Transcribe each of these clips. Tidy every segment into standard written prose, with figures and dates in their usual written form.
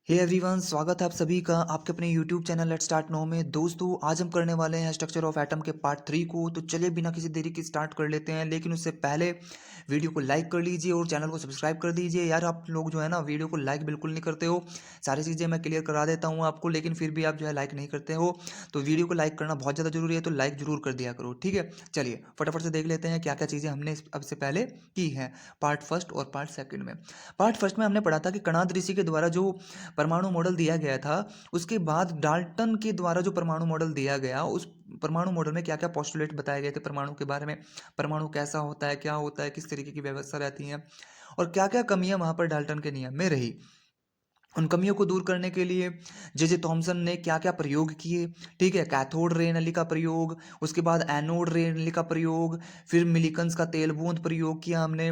Hey everyone, स्वागत है आप सभी का आपके अपने YouTube channel let's start now में। दोस्तों, आज हम करने वाले हैं स्ट्रक्चर ऑफ एटम के पार्ट 3 को। तो चलिए बिना किसी देरी के स्टार्ट कर लेते हैं, लेकिन उससे पहले वीडियो को लाइक कर लीजिए और चैनल को सब्सक्राइब कर दीजिए। यार, आप लोग जो है ना वीडियो को लाइक बिल्कुल नहीं करते हो। सारी चीज़ें मैं क्लियर करा देता हूँ आपको, लेकिन फिर भी आप जो है लाइक नहीं करते हो। तो वीडियो को लाइक करना बहुत ज़्यादा जरूरी है, तो लाइक जरूर कर दिया करो, ठीक है। चलिए फटाफट से देख लेते हैं क्या क्या चीज़ें हमने अब से पहले की हैं पार्ट फर्स्ट और पार्ट सेकंड में। पार्ट फर्स्ट में हमने पढ़ा था कि कणाद ऋषि के द्वारा जो परमाणु मॉडल दिया गया था, उसके बाद डाल्टन के द्वारा जो परमाणु मॉडल दिया गया, उस परमाणु मॉडल में क्या क्या पोस्टुलेट बताए गए थे परमाणु के बारे में। परमाणु कैसा होता है, क्या होता है, किस तरीके की व्यवस्था रहती है और क्या क्या कमियां वहां पर डाल्टन के नियम में रही। उन कमियों को दूर करने के लिए जे थॉमसन ने क्या क्या प्रयोग किए, ठीक है। कैथोड रे नली का प्रयोग, उसके बाद एनोड रे नली का प्रयोग, फिर मिलिकन्स का तेल बूंद प्रयोग किया हमने।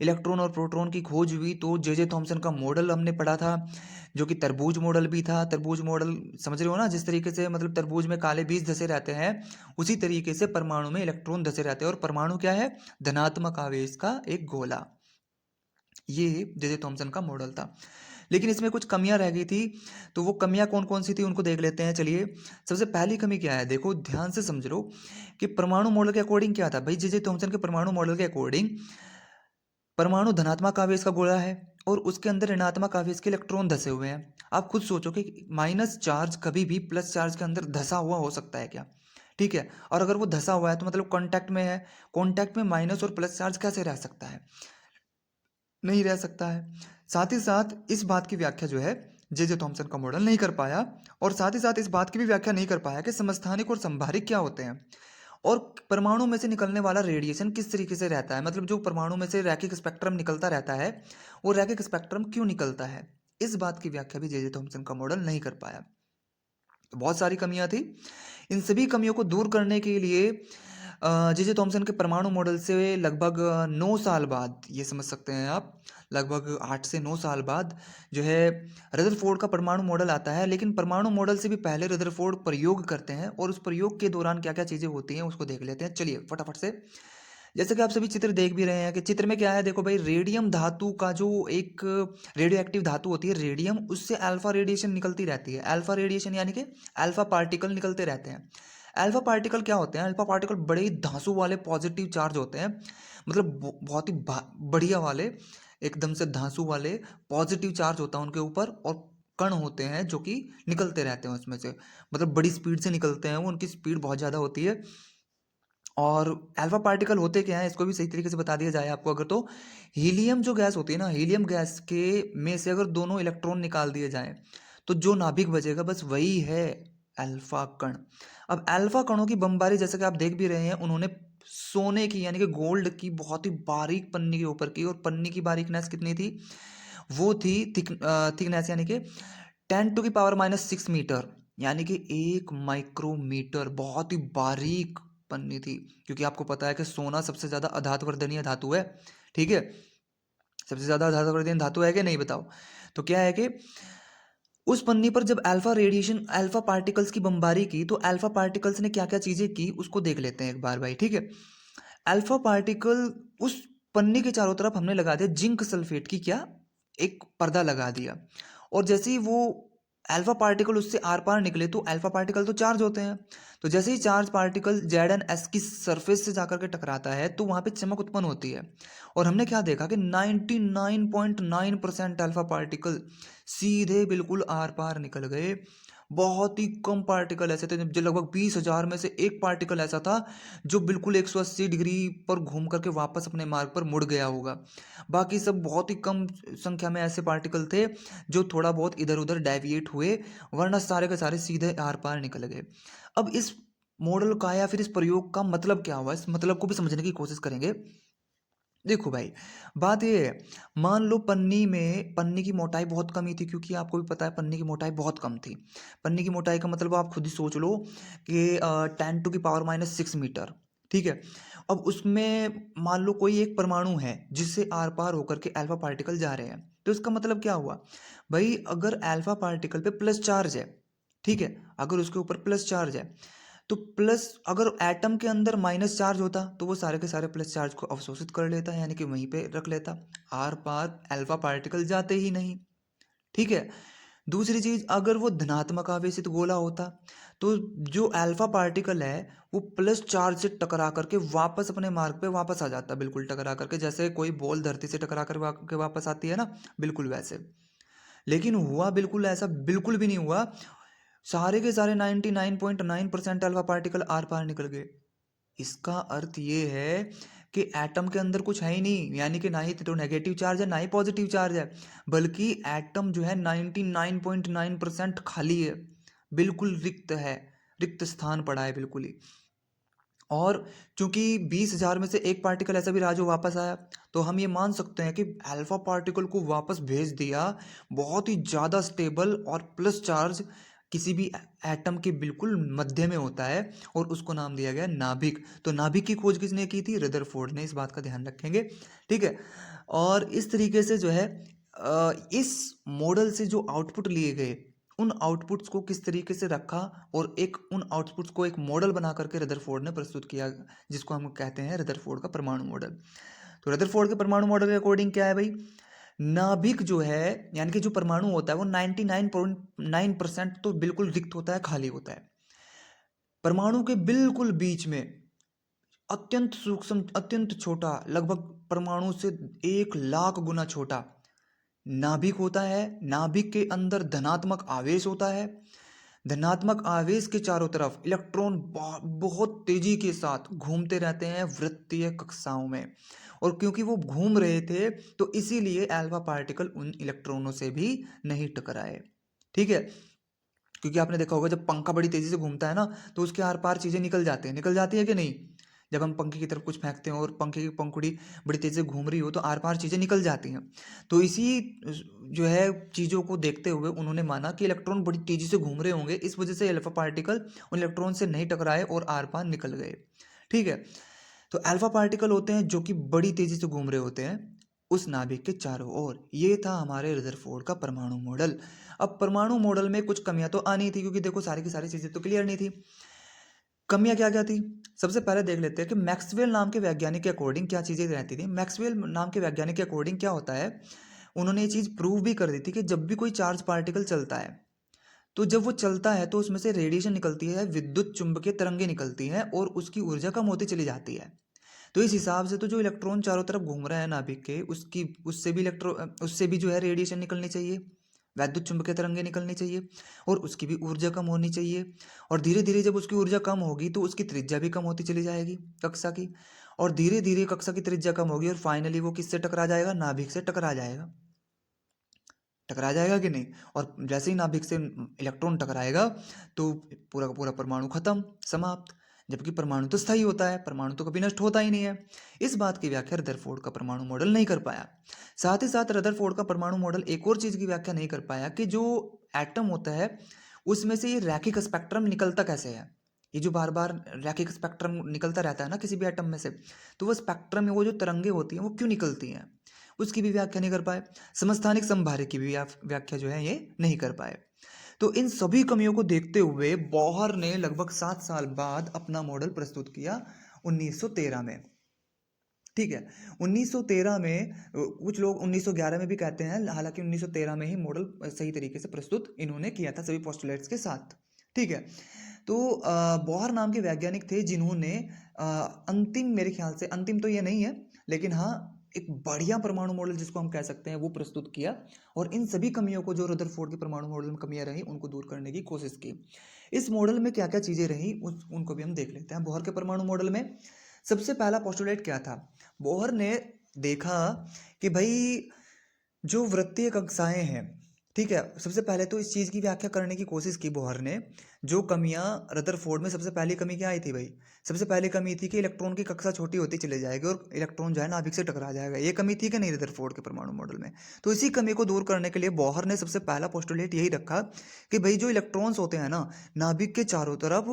इलेक्ट्रॉन और प्रोटॉन की खोज हुई तो जे थॉमसन का मॉडल हमने पढ़ा था, जो कि तरबूज मॉडल भी था। तरबूज मॉडल समझ रहे हो ना, जिस तरीके से मतलब तरबूज में काले बीज धसे रहते हैं, उसी तरीके से परमाणु में इलेक्ट्रॉन धसे रहते हैं। और परमाणु क्या है? धनात्मक आवेश का एक गोला। ये जे थॉमसन का मॉडल था, लेकिन इसमें कुछ कमियां रह गई थी। तो वो कमियां कौन कौन सी थी उनको देख लेते हैं। चलिए, सबसे पहली कमी क्या है, देखो ध्यान से समझ लो कि परमाणु मॉडल के अकॉर्डिंग क्या था भाई। जे थॉमसन के परमाणु मॉडल के अकॉर्डिंग परमाणु धनात्मक आवेश का गोला है और उसके अंदर ऋणात्मक आवेश के इलेक्ट्रॉन धसे हुए हैं। आप खुद सोचो कि माइनस चार्ज कभी भी प्लस चार्ज के अंदर धसा हुआ हो सकता है क्या? ठीक है। और अगर वो धसा हुआ है तो मतलब कांटेक्ट में है। कांटेक्ट में माइनस और प्लस चार्ज कैसे रह सकता है? नहीं रह सकता है। साथ ही साथ इस बात की व्याख्या जो है जे थॉमसन का मॉडल नहीं कर पाया, और साथ ही साथ इस बात की भी व्याख्या नहीं कर पाया कि समस्थानिक और संभारिक क्या होते हैं और परमाणु में से निकलने वाला रेडिएशन किस तरीके से रहता है। मतलब जो परमाणु में से रैखिक स्पेक्ट्रम निकलता रहता है, वो रैखिक स्पेक्ट्रम क्यों निकलता है, इस बात की व्याख्या भी जे थॉमसन का मॉडल नहीं कर पाया। तो बहुत सारी कमियां थी। इन सभी कमियों को दूर करने के लिए जे थॉमसन के परमाणु मॉडल से लगभग 9 साल बाद, ये समझ सकते हैं आप, लगभग 8 से 9 साल बाद जो है रदरफोर्ड का परमाणु मॉडल आता है। लेकिन परमाणु मॉडल से भी पहले रदरफोर्ड प्रयोग करते हैं, और उस प्रयोग के दौरान क्या क्या चीज़ें होती हैं उसको देख लेते हैं। चलिए फटाफट से, जैसे कि आप सभी चित्र देख भी रहे हैं कि चित्र में क्या है, देखो भाई, रेडियम धातु का जो एक रेडियो एक्टिव धातु होती है रेडियम, उससे अल्फा रेडिएशन निकलती रहती है। अल्फा रेडिएशन यानी कि अल्फा पार्टिकल निकलते रहते हैं। अल्फा पार्टिकल क्या होते हैं? अल्फा पार्टिकल बड़े ही धांसू वाले पॉजिटिव चार्ज होते हैं, मतलब बहुत ही बढ़िया वाले, एकदम से धांसू वाले पॉजिटिव चार्ज होता है उनके ऊपर, और कण होते हैं जो कि निकलते रहते हैं उसमें से, मतलब बड़ी स्पीड से निकलते हैं वो, उनकी स्पीड बहुत ज़्यादा होती है। और अल्फा पार्टिकल होते क्या हैं, इसको भी सही तरीके से बता दिया जाए आपको अगर, तो हीलियम जो गैस होती है ना, हीलियम गैस के में से अगर दोनों इलेक्ट्रॉन निकाल दिए जाएं, तो जो नाभिक बचेगा बस वही है अल्फा कण। अब अल्फा कणों की बमबारी, जैसे कि आप देख भी रहे हैं, उन्होंने सोने की यानी कि गोल्ड की बहुत ही बारीक पन्नी के ऊपर की, और पन्नी की बारीकनेस कितनी थी? वो थी थिकनेस यानी कि 10⁻⁻⁶ मीटर, यानी कि 1 माइक्रोमीटर। बहुत ही बारीक पन्नी थी, क्योंकि आपको पता है कि सोना सबसे ज्यादा अधातुवर्धनीय धातु है, ठीक है। सबसे ज्यादा अधातुवर्धनीय धातु है कि नहीं, बताओ। तो क्या है कि उस पन्नी पर जब अल्फा रेडिएशन, अल्फा पार्टिकल्स की बमबारी की, तो अल्फा पार्टिकल्स ने क्या क्या चीजें की उसको देख लेते हैं एक बार भाई, ठीक है। अल्फा पार्टिकल, उस पन्नी के चारों तरफ हमने लगा दिया जिंक सल्फेट की क्या, एक पर्दा लगा दिया। और जैसे ही वो अल्फा पार्टिकल उससे आर पार निकले, तो अल्फा पार्टिकल तो चार्ज होते हैं, तो जैसे ही charge particle Z N S की सरफेस से जाकर के टकराता है, तो वहां पे चमक उत्पन्न होती है। और हमने क्या देखा कि 99.9% अल्फा पार्टिकल सीधे बिल्कुल आर पार निकल गए। बहुत ही कम पार्टिकल ऐसे थे, जो लगभग 20,000 में से एक पार्टिकल ऐसा था जो बिल्कुल 180 डिग्री पर घूम करके वापस अपने मार्ग पर मुड़ गया होगा। बाकी सब बहुत ही कम संख्या में ऐसे पार्टिकल थे जो थोड़ा बहुत इधर उधर डेविएट हुए, वरना सारे के सारे सीधे आर पार निकल गए। अब इस मॉडल का या फिर इस प्रयोग का मतलब क्या हुआ, इस मतलब को भी समझने की कोशिश करेंगे। देखो भाई, बात ये है, मान लो पन्नी की मोटाई बहुत कम ही थी, क्योंकि आपको भी पता है पन्नी की मोटाई बहुत कम थी। पन्नी की मोटाई का मतलब आप खुद ही सोच लो कि 10⁻⁻⁶ मीटर, ठीक है। अब उसमें मान लो कोई एक परमाणु है जिससे आर पार होकर के अल्फा पार्टिकल जा रहे हैं, तो इसका मतलब क्या हुआ भाई? अगर अल्फा पार्टिकल पे प्लस चार्ज है, ठीक है, अगर उसके ऊपर प्लस चार्ज है, तो प्लस, अगर एटम के अंदर माइनस चार्ज होता तो वो सारे के सारे प्लस चार्ज को अवशोषित कर लेता, यानी कि वहीं पे रख लेता, आर पार अल्फा पार्टिकल जाते ही नहीं, ठीक है। दूसरी चीज, अगर वो धनात्मक आवेशित गोला होता तो जो अल्फा पार्टिकल है वो प्लस चार्ज से टकरा करके वापस अपने मार्ग पे वापस आ जाता, बिल्कुल टकरा करके, जैसे कोई बॉल धरती से टकरा कर के वापस आती है ना, बिल्कुल वैसे। लेकिन हुआ बिल्कुल ऐसा बिल्कुल भी नहीं हुआ। सारे के सारे 99.9% अल्फा पार्टिकल आर पार निकल गए। इसका अर्थ ये है कि एटम के अंदर कुछ है ही नहीं, यानी कि ना ही तो नेगेटिव चार्ज है ना ही पॉजिटिव चार्ज है, बल्कि एटम जो है 99.9% खाली है, बिल्कुल रिक्त है, रिक्त स्थान पड़ा है बिल्कुल ही। और चूंकि 20,000 में से एक पार्टिकल ऐसा भी रहा जो वापस आया, तो हम ये मान सकते हैं कि अल्फा पार्टिकल को वापस भेज दिया बहुत ही ज़्यादा स्टेबल और प्लस चार्ज किसी भी एटम के बिल्कुल मध्य में होता है, और उसको नाम दिया गया नाभिक। तो नाभिक की खोज किसने की थी? रदरफोर्ड ने। इस बात का ध्यान रखेंगे, ठीक है। और इस तरीके से जो है इस मॉडल से जो आउटपुट लिए गए, उन आउटपुट्स को किस तरीके से रखा और एक उन आउटपुट्स को एक मॉडल बना करके रदरफोर्ड ने प्रस्तुत किया, जिसको हम कहते हैं रदरफोर्ड का परमाणु मॉडल। तो रदरफोर्ड के परमाणु मॉडल के अकॉर्डिंग क्या है भाई? नाभिक जो है, यानी कि जो परमाणु होता है वो 99.9% तो बिल्कुल रिक्त होता है, खाली होता है। परमाणु के बिल्कुल बीच में अत्यंत सूक्ष्म, अत्यंत छोटा, लगभग परमाणु से 1 लाख गुना छोटा नाभिक होता है। नाभिक के अंदर धनात्मक आवेश होता है। धनात्मक आवेश के चारों तरफ इलेक्ट्रॉन बहुत तेजी के साथ घूमते रहते हैं वृत्तीय कक्षाओं में, और क्योंकि वो घूम रहे थे तो इसीलिए अल्फा पार्टिकल उन इलेक्ट्रॉनों से भी नहीं टकराए, ठीक है। क्योंकि आपने देखा होगा जब पंखा बड़ी तेजी से घूमता है ना, तो उसके आर पार चीजें निकल जाती है कि नहीं? जब हम पंखे की तरफ कुछ फेंकते हैं और पंखे की पंखुड़ी बड़ी तेजी से घूम रही हो तो आर पार चीजें निकल जाती हैं। तो इसी जो है चीजों को देखते हुए उन्होंने माना कि इलेक्ट्रॉन बड़ी तेजी से घूम रहे होंगे, इस वजह से अल्फा पार्टिकल उन इलेक्ट्रॉन से नहीं टकराए और आर पार निकल गए, ठीक है। तो अल्फा पार्टिकल होते हैं जो कि बड़ी तेजी से घूम रहे होते हैं उस नाभिक के चारों ओर। ये था हमारे रदरफोर्ड का परमाणु मॉडल। अब परमाणु मॉडल में कुछ कमियां तो आनी थी, क्योंकि देखो सारी की सारी चीजें तो क्लियर नहीं थी। कमियां क्या क्या थी? सबसे पहले देख लेते हैं कि मैक्सवेल नाम के वैज्ञानिक के अकॉर्डिंग क्या चीजें रहती थी। मैक्सवेल नाम के वैज्ञानिक के अकॉर्डिंग क्या होता है, उन्होंने ये चीज प्रूव भी कर दी थी कि जब भी कोई चार्ज पार्टिकल चलता है तो जब वो चलता है तो उसमें से रेडिएशन निकलती है, विद्युत चुंबकीय तरंगें निकलती हैं और उसकी ऊर्जा कम होती चली जाती है। तो इस हिसाब से तो जो इलेक्ट्रॉन चारों तरफ घूम रहा है नाभिक के, उसकी उससे भी जो है रेडिएशन निकलनी चाहिए, वैद्युत चुंबकीय तरंगें निकलनी चाहिए, और उसकी भी ऊर्जा कम होनी चाहिए। और धीरे धीरे जब उसकी ऊर्जा कम होगी तो उसकी त्रिज्या भी कम होती चली जाएगी कक्षा की, और धीरे धीरे कक्षा की त्रिज्या कम होगी और फाइनली वो किससे टकरा जाएगा? नाभिक से टकरा जाएगा। टकरा जाएगा कि नहीं? और जैसे ही नाभिक से इलेक्ट्रॉन टकराएगा तो पूरा का पूरा परमाणु खत्म, समाप्त। जबकि परमाणु तो स्थायी होता है, परमाणु तो कभी नष्ट होता ही नहीं है। इस बात की व्याख्या रदरफोर्ड का परमाणु मॉडल नहीं कर पाया। साथ ही साथ रदरफोर्ड का परमाणु मॉडल एक और चीज की व्याख्या नहीं कर पाया कि जो एटम होता है उसमें से ये रैखिक स्पेक्ट्रम निकलता कैसे है। ये जो बार बार रैखिक स्पेक्ट्रम निकलता रहता है ना किसी भी एटम में से, तो वो स्पेक्ट्रम में वो जो तरंगे होती हैं वो क्यों निकलती हैं, उसकी भी व्याख्या नहीं कर पाए। समस्थानिक संभार्य की भी व्याख्या जो है ये नहीं कर पाए। तो इन सभी कमियों को देखते हुए बोहर ने लगभग 7 साल बाद अपना मॉडल प्रस्तुत किया 1913 में, ठीक है। 1913 में कुछ लोग 1911 में भी कहते हैं, हालांकि 1913 में ही मॉडल सही तरीके से प्रस्तुत इन्होंने किया था सभी पोस्टुलेट्स के साथ, ठीक है। तो बोहर नाम के वैज्ञानिक थे जिन्होंने अंतिम, मेरे ख्याल से अंतिम तो ये नहीं है, लेकिन हाँ एक बढ़िया परमाणु मॉडल जिसको हम कह सकते हैं वो प्रस्तुत किया, और इन सभी कमियों को जो रदरफोर्ड के परमाणु मॉडल में कमियां रही उनको दूर करने की कोशिश की। इस मॉडल में क्या क्या चीजें रही उनको भी हम देख लेते हैं। बोहर के परमाणु मॉडल में सबसे पहला पोस्टुलेट क्या था? बोहर ने देखा कि भाई जो वृत्तीय कक्षाएं हैं, ठीक है, सबसे पहले तो इस चीज़ की व्याख्या करने की कोशिश की बोहर ने। जो कमियां रदरफोर्ड में, सबसे पहली कमी क्या आई थी भाई? सबसे पहली कमी थी कि इलेक्ट्रॉन की कक्षा छोटी होती चली जाएगी और इलेक्ट्रॉन जो है नाभिक से टकरा जाएगा। ये कमी थी कि नहीं रदरफोर्ड के परमाणु मॉडल में? तो इसी कमी को दूर करने के लिए बोहर ने सबसे पहला पोस्टुलेट यही रखा कि भाई जो इलेक्ट्रॉन्स होते हैं ना नाभिक के चारों तरफ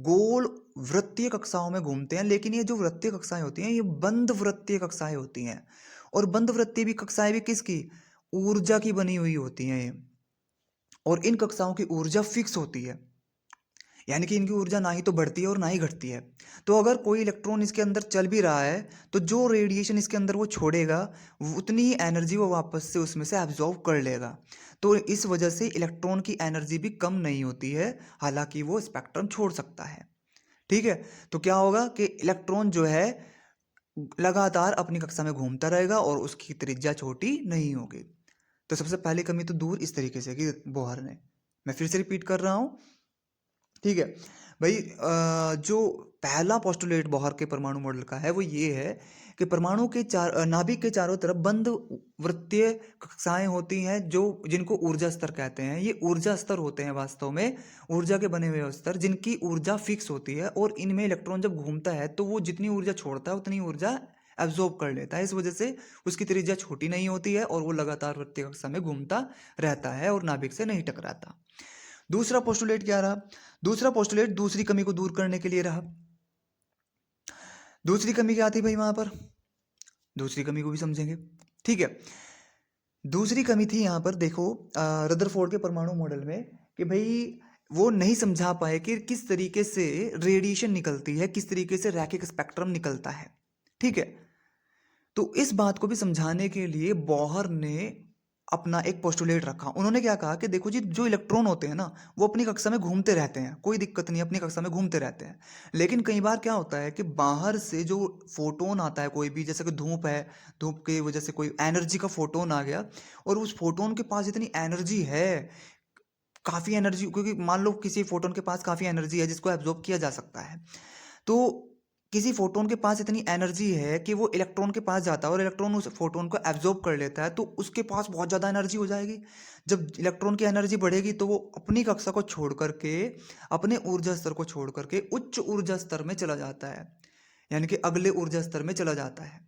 गोल वृत्तीय कक्षाओं में घूमते हैं, लेकिन ये जो वृत्तीय कक्षाएं होती हैं ये बंद वृत्तीय कक्षाएं होती हैं, और बंद वृत्तीय भी कक्षाएं भी किसकी? ऊर्जा की बनी हुई होती हैं ये, और इन कक्षाओं की ऊर्जा फिक्स होती है। यानी कि इनकी ऊर्जा ना ही तो बढ़ती है और ना ही घटती है। तो अगर कोई इलेक्ट्रॉन इसके अंदर चल भी रहा है तो जो रेडिएशन इसके अंदर वो छोड़ेगा उतनी ही एनर्जी वो वापस से उसमें से एब्जॉर्ब कर लेगा। तो इस वजह से इलेक्ट्रॉन की एनर्जी भी कम नहीं होती है, हालांकि वो स्पेक्ट्रम छोड़ सकता है। ठीक है, तो क्या होगा कि इलेक्ट्रॉन जो है लगातार अपनी कक्षा में घूमता रहेगा और उसकी त्रिज्या छोटी नहीं होगी। तो सबसे पहली कमी तो दूर इस तरीके से कि बोहर ने, मैं फिर से रिपीट कर रहा हूं। ठीक है भाई, जो पहला पोस्टुलेट बोहर के परमाणु मॉडल का है वो ये है कि परमाणु के नाभिक के चारों तरफ बंद वृत्तीय कक्षाएं होती हैं जो जिनको ऊर्जा स्तर कहते हैं। ये ऊर्जा स्तर होते हैं वास्तव में, ऊर्जा के बने हुए स्तर जिनकी ऊर्जा फिक्स होती है, और इनमें इलेक्ट्रॉन जब घूमता है तो वो जितनी ऊर्जा छोड़ता है उतनी ऊर्जा एब्जॉर्ब कर लेता है। इस वजह से उसकी त्रिज्या छोटी नहीं होती है और वो लगातार वृत्तीय कक्षा में घूमता रहता है और नाभिक से नहीं टकराता। दूसरा पोस्टुलेट क्या रहा? दूसरा पोस्टुलेट दूसरी कमी को दूर करने के लिए रहा। दूसरी कमी क्या थी भाई वहां पर? दूसरी कमी को भी समझेंगे। ठीक है, दूसरी कमी थी यहां पर, देखो रदरफोर्ड के परमाणु मॉडल में कि भाई वो नहीं समझा पाए कि किस तरीके से रेडिएशन निकलती है, किस तरीके से रैखिक स्पेक्ट्रम निकलता है। ठीक है, तो इस बात को भी समझाने के लिए बोहर ने अपना एक पोस्टुलेट रखा। उन्होंने क्या कहा कि देखो जी, जो इलेक्ट्रॉन होते हैं ना वो अपनी कक्षा में घूमते रहते हैं, कोई दिक्कत नहीं, अपनी कक्षा में घूमते रहते हैं। लेकिन कई बार क्या होता है कि बाहर से जो फोटोन आता है, कोई भी, जैसे कि धूप है, धूप की वजह से कोई एनर्जी का फोटोन आ गया और उस फोटोन के पास इतनी एनर्जी है, काफ़ी एनर्जी, क्योंकि मान लो किसी फोटोन के पास काफ़ी एनर्जी है जिसको एब्जॉर्ब किया जा सकता है। तो किसी फोटोन के पास इतनी एनर्जी है कि वो इलेक्ट्रॉन के पास जाता है और इलेक्ट्रॉन उस फोटोन को एब्जॉर्ब कर लेता है, तो उसके पास बहुत ज़्यादा एनर्जी हो जाएगी। जब इलेक्ट्रॉन की एनर्जी बढ़ेगी तो वो अपनी कक्षा को छोड़ करके, अपने ऊर्जा स्तर को छोड़ करके उच्च ऊर्जा स्तर में चला जाता है, यानी कि अगले ऊर्जा स्तर में चला जाता है।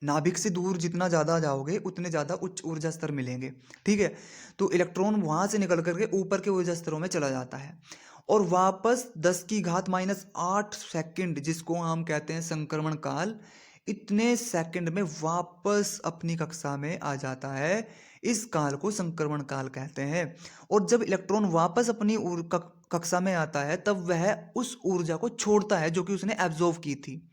नाभिक से दूर जितना ज़्यादा जाओगे उतने ज़्यादा उच्च ऊर्जा स्तर मिलेंगे। ठीक है, तो इलेक्ट्रॉन वहाँ से निकल करके ऊपर के ऊर्जा स्तरों में चला जाता है और वापस 10⁻⁸ जिसको हम कहते हैं संक्रमण काल, इतने सेकंड में वापस अपनी कक्षा में आ जाता है। इस काल को संक्रमण काल कहते हैं। और जब इलेक्ट्रॉन वापस अपनी कक्षा में आता है तब वह उस ऊर्जा को छोड़ता है जो कि उसने एब्जॉर्व की थी,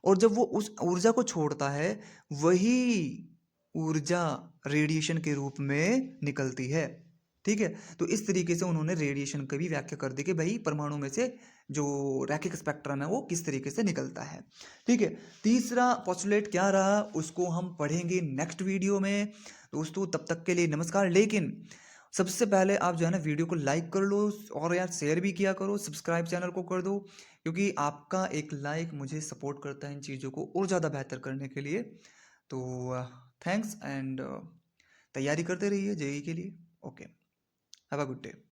और जब वो उस ऊर्जा को छोड़ता है वही ऊर्जा रेडिएशन के रूप में निकलती है। ठीक है, तो इस तरीके से उन्होंने रेडिएशन की भी व्याख्या कर दी कि भाई परमाणु में से जो रैखिक स्पेक्ट्रम है वो किस तरीके से निकलता है। ठीक है, तीसरा पोस्टुलेट क्या रहा उसको हम पढ़ेंगे नेक्स्ट वीडियो में। दोस्तों तब तक के लिए नमस्कार। लेकिन सबसे पहले आप जो है ना वीडियो को लाइक कर लो और यार शेयर भी किया करो, सब्सक्राइब चैनल को कर दो, क्योंकि आपका एक लाइक मुझे सपोर्ट करता है इन चीज़ों को और ज़्यादा बेहतर करने के लिए। तो थैंक्स एंड तैयारी करते रहिए जेई के लिए। Okay, have a good day.